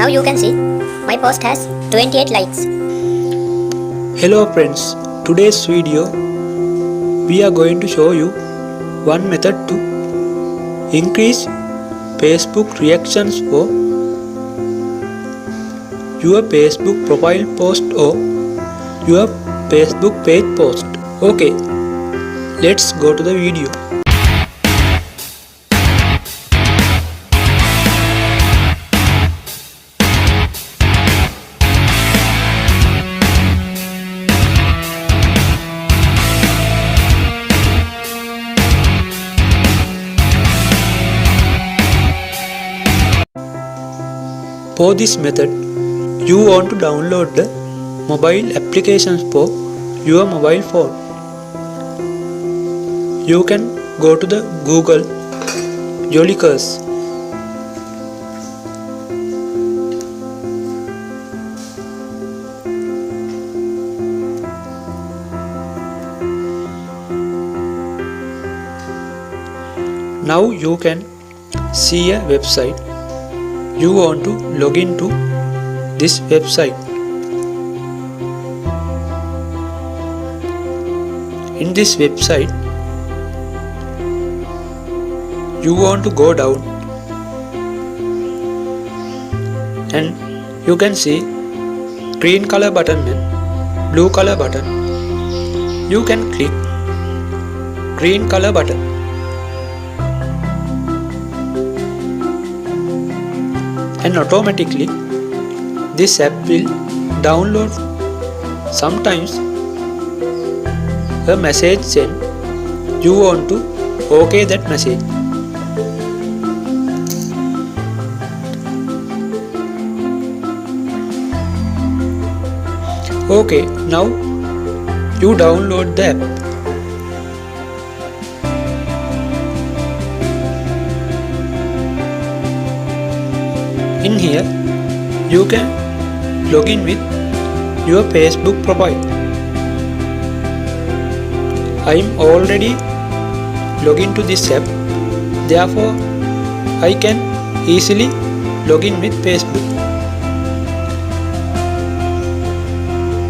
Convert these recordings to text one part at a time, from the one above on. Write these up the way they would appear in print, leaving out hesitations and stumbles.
Now you can see my post has 28 likes. Hello friends, today's video we are going to show you one method to increase Facebook reactions for your Facebook profile post or your Facebook page post. Okay, let's go to the video. For this method, you want to download the mobile applications for your mobile phone. You can go to the Google Jollycurs. Now you can see a website. You want to log into this website. In this website, you want to go down and you can see green color button and blue color button. You can click green color button. And automatically this app will download. Sometimes a message sent, you want to OK that message. OK, now you download the app. In here, you can log in with your Facebook profile. I am already logged into this app, therefore I can easily log in with Facebook.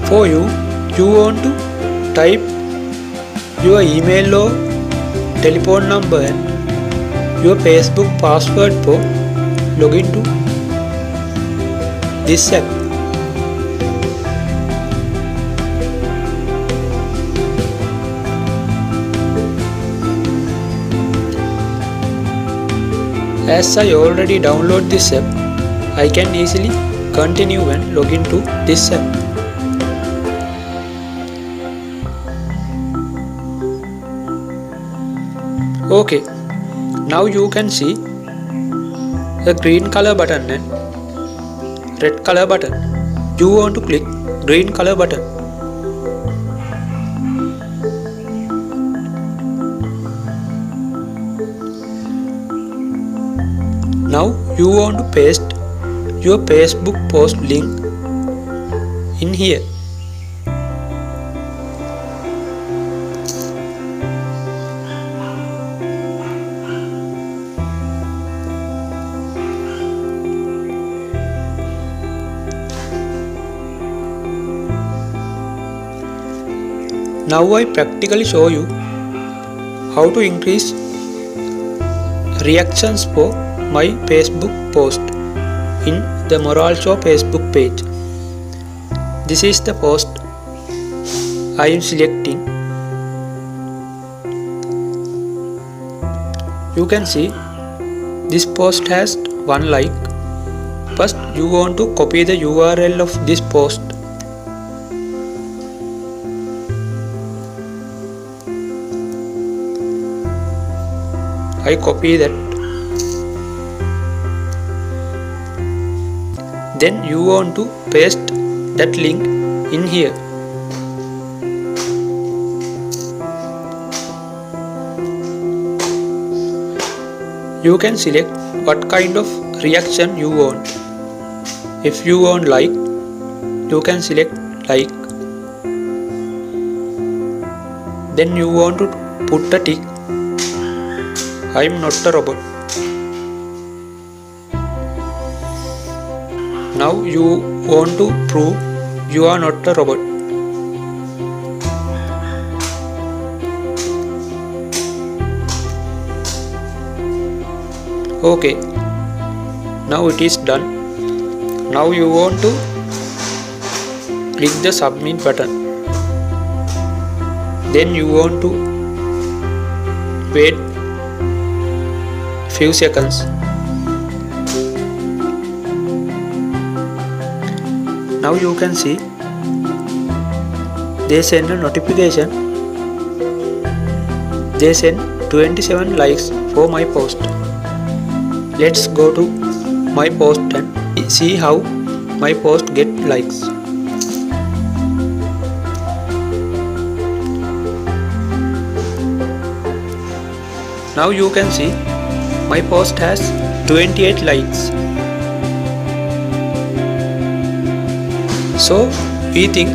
For you want to type your email or telephone number and your Facebook password for login to this app. As I already download this app, I can easily continue and log into this app. Okay, now you can see the green color button and red color button. You want to click green color button. Now you want to paste your Facebook post link in here. Now I practically show you how to increase reactions for my Facebook post in the Moral Show Facebook page. This is the post I am selecting. You can see this post has 1 like. First you want to copy the URL of this post. I copy that. Then you want to paste that link in here. You can select what kind of reaction you want. If you want like, you can select like. Then you want to put a tick. I am not a robot. Now you want to prove you are not a robot. Okay, now it is done. Now you want to click the submit button. Then you want to wait few seconds. Now you can see they send a notification. They send 27 likes for my post. Let's go to my post and see how my post get likes. Now you can see my post has 28 likes. So we think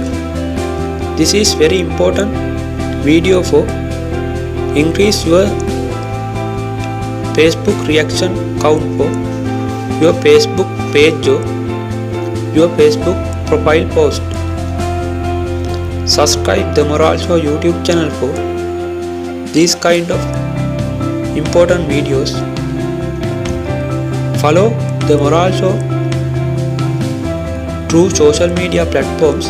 this is very important video for increase your Facebook reaction count for your Facebook page or your Facebook profile post. Subscribe the Moral Show YouTube channel for these kind of important videos. Follow the Moral Show through social media platforms.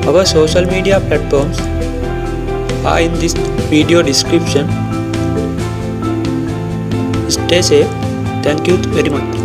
Our social media platforms are in this video description. Stay safe. Thank you very much.